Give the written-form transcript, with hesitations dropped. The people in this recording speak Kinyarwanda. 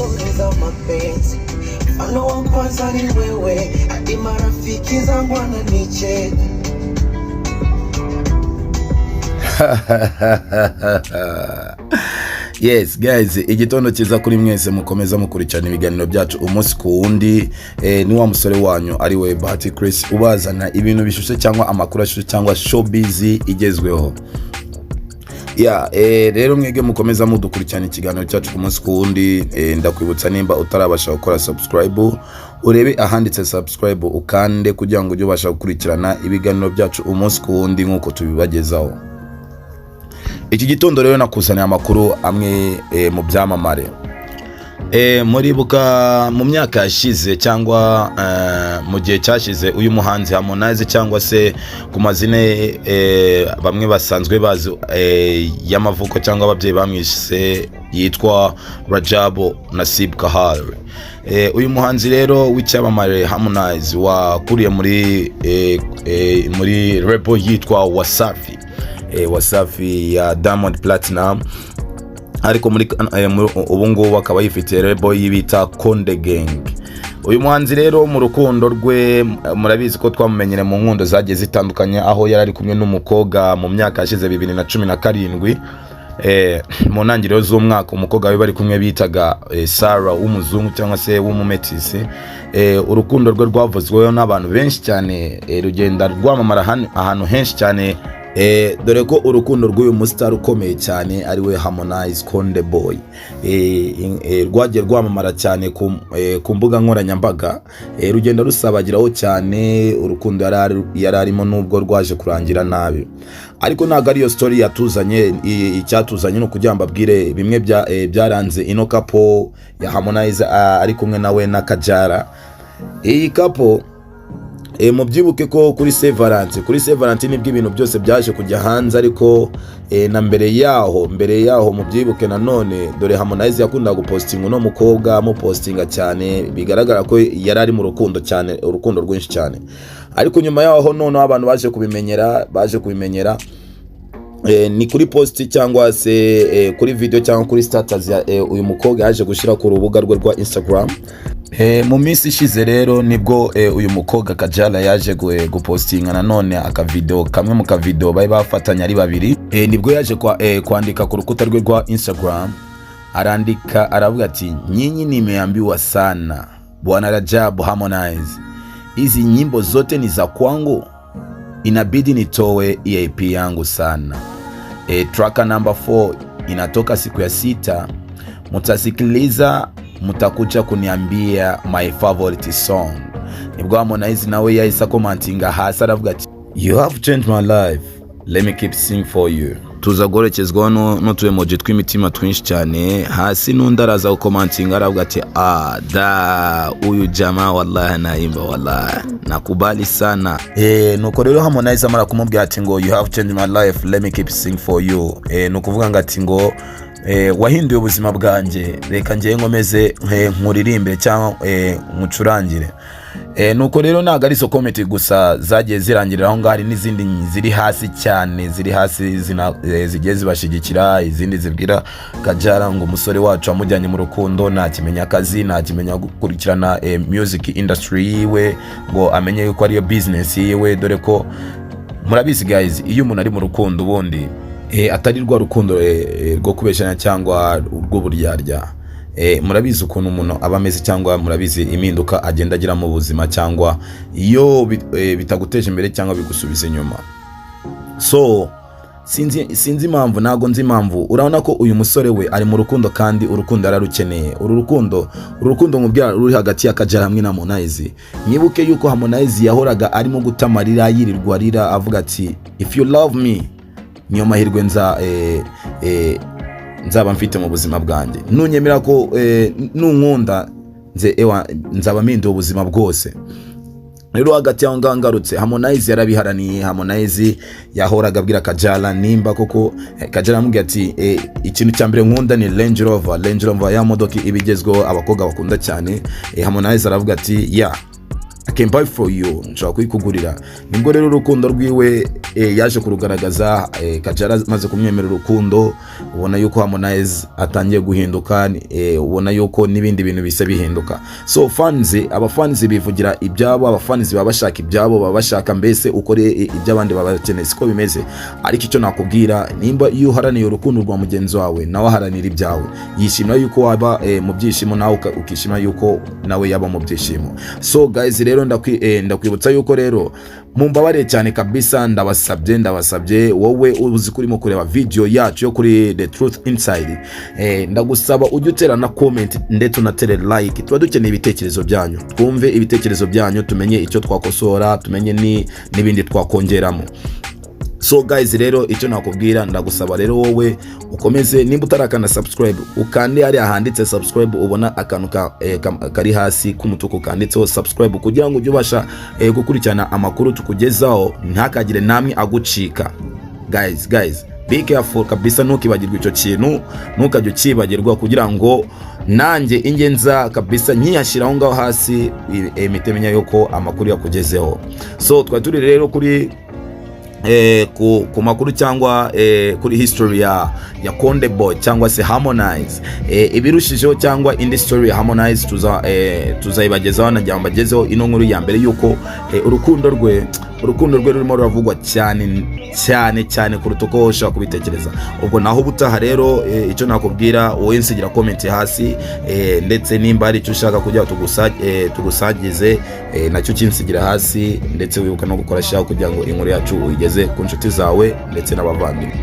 stories za mapenzi. Mfano wa kwanza ni wewe, hadi marafiki zangu wananicheka. Yes guys, igitondo kiza kuri mwese mukomeza mukurikirana ibiganiro byacu umunsi ku wundi. Ni wa musore wanyu ari we Bahati Chris ubazana ibintu bishushe cyangwa amakuru ashushe cyangwa showbiz igezweho. Rero mwege mukomeza mudukurikirana ikiganiro cyacu umunsi ku wundi. Ndakwibutsa nimba utarabasha gukora subscribe urebe ahanditse subscribe ukande kugira ngo ujye ubasha gukurikirana ibiganiro byacu umunsi ku wundi nkuko tubibagezaho. Iki gitondo rero nakusanya amakuru amwe mu byamamare. Muribuka mu myaka yashize cyangwa mu gihe cyashize uyu muhanzi Harmonize cyangwa se ku mazine bamwe basanzwe bazi y'amavuko cyangwa ababyeyi bamwise yitwa Rwabo na Kajala. Uyu muhanzi rero w'icyamamare Harmonize wakuriye muri rap yitwa Wasafi ya Diamond Platinum, ariko muri ubu ngubu akaba yifitiye rebo yibita Konde Gang. Uyu muhanzi rero mu rukundo rwe murabizi ko twamumenyere mu nkundo zagiye zitandukanye, aho yari ari kumwe n'umukobwa mu myaka yashize 2017 mu ntangiriro z'umwaka. Umukobwa we bari kumwe bitaga Sarah w'umuzungu cyangwa se w'umumetisi. Urukundo rwe rwavuzweho n'abantu benshi cyane, rugenda rwamamara ahantu henshi cyane. Dore ko urukundo rw'uyu mustar ukomeye cyane ari we Harmonize Konde Boy rwagiye rwamamara cyane ku mbuga nkoranyambaga, rugenda rusabagiraho cyane. Urukundo yari arimo nubwo rwaje kurangira nabi, ariko ntago ari yo story yatuzanye. Icyatuzanye no kugira mbabwire bimwe byaranze ino couple ya Harmonize ari kumwe nawe na Kajala. Iyi couple mubyibuke ko kuri Saint Valentin nibwo ibintu byose byaje kujya hanze, ariko na mbere yaho mubyibuke nanone dore Harmonize yakunda gupostinga no mukobwa amupostinga cyane, bigaragara ko yari ari mu rukundo cyane, urukundo rwinshi cyane. Ariko nyuma yaho none abantu baje kubimenyera ni kuri post cyangwa se kuri video cyangwa kuri status uyu mukobwa yaje gushira ku rubuga rwe rwa Instagram. Mu minsi ishize rero nibwo uyu mukobwa Kajala yaje gupostinga nanone akavideo kamwe mu kavideo bari bafatanya ari babiri. Nibwo yaje kwandika ku rukuta rwe rwa Instagram, arandika aravuga ati nyinyi nimeambiwa sana bwana Rwabo Harmonize, hizi nyimbo zote ni za kwangu, inabidi nitowe EAP yangu sana. Tracker number 4 inatoka siku ya 6, mutasikiliza mutakuja kuniambia my favorite song. Nibwo Harmonize nawe yahise commentinga hasi aravuga ati you have changed my life, let me keep sing for you. Tuza gorekezwa no tu emoji tw'imitima twinshi cyane hasi, n'undi araza commentinga aravuga ati uyu jamaa wallahi naimba, wallahi nakubali sana. Nuko rero Harmonize amara kumubwira ati ngo you have changed my life, let me keep sing for you. Nukuvuga ngati ngo wahinduye ubuzima bwanjye, reka ngiye nkomeze nkuririmbe cyangwa nkucurangire. Nuko rero ntago ari so comment gusa zagiye zirangirira aho ngari, n'izindi ziri hasi cyane, zigiye zibashigikira. Izindi zibwira Kajala ngo umusore wacu amujyanye mu rukundo ntakimenya akazi, ntakimenya gukurikirana music industry yiwe, ngo amenye yuko ari yo business yiwe. Dore ko murabizi guys, iyo umuntu ari mu rukundo ubundi atari rwa rukundo rwo kubeshanya cyangwa rw'uburyarya, murabizi ukuntu umuntu aba ameze, cyangwa murabizi impinduka agenda agira mu buzima, cyangwa iyo bitaguteje imbere cyangwa bigusubiza inyuma. So sinzi impamvu, ntago nzi impamvu. Urabona ko uyu musore we ari mu rukundo kandi urukundo ararukeneye. Urukundo mubyara ruri hagati ya Kajala hamwe na Harmonize. Mwibuke yuko Harmonize yahoraga arimo gutamarira yirirwa arira avuga ati if you love me niyo mahirwe nzaba mfite mu buzima bwanjye, nunyemera ko nunkunda nzaba mpinduye ubuzima bwose. Rero hagati yaho ngarutse Harmonize yarabiharaniye. Harmonize yahoraga abwira Kajala nimba koko Kajala amubwira ati ikintu cya mbere nkunda ni Range Rover ya modoka ibigezweho abakobwa bakunda cyane. Harmonize aravuga ati I can buy for you, nshaka kuyikugurira. Nibwo rero urukundo rwiwe yaje kurugaragaza Kajala maze kumwemera urukundo, ubona yuko Harmonize atangiye guhinduka, ubona yuko nibindi bintu bise bihinduka. So fans, abafanzi bivugira ibyabo, abafanzi babashaka ibyabo, babashaka mbese ukore iby'abandi babakeneye, siko bimeze. Ariko icyo nakubwira, nimba iyo uharaniye urukundo rwa mugenzi wawe, nawe haranira ibyawe, yishimira yuko waba mu byishimo, nawe ukishimira yuko nawe yaba mu byishimo. So guys, rero ndakwibutsa yuko rero mumbabare cyane kabisa, ndabasabye wowe uzi kurimo kureba video yacu yo kuri The Truth Inside, ndagusaba ujye utera na comment ndetse unatere like. Tuba dukeneye ibitekerezo byanyu, twumve ibitekerezo byanyu, tumenye icyo twakosora, tumenye n'ibindi twakongeramo. So guys, rero icyo nakubwira, ndagusaba rero wowe ukomeze, nimba utarakanda subscribe, ukande ari ahanditse subscribe, ubona akantu kari hasi k'umutuku kanditseho subscribe, kugira ngo ujye ubasha gukurikirana amakuru tukugezaho, ntakagire namwe agucika. Guys, be careful kabisa, ntukibagirwe icyo kintu, ntukajye ukibagirwa, kugira ngo nanjye ingenza kabisa nyiyashiraho ngaho hasi, imitemenya yuko amakuru yakugezeho. So twaturi rero kuri ku makuru cyangwa kuri history ya Konde Boy cyangwa se Harmonize, ibirushijeho cyangwa indi story ya Harmonize tuzayibagezaho, najya mbagezeho ino nkuru ya mbere yuko urukundo rwe rurimo ruravugwa cyane kuruta uko ushaka kubitekereza. Ubwo naho ubutaha rero, icyo nakubwira, wowe nsigira comment hasi, ndetse nimba ari icyo ushaka kujya tugusagize, nacyo kinsigira hasi, ndetse wibuka no gukora share kugira ngo inkuru yacu uyigeze ku nshuti zawe ndetse n'abavandimwe.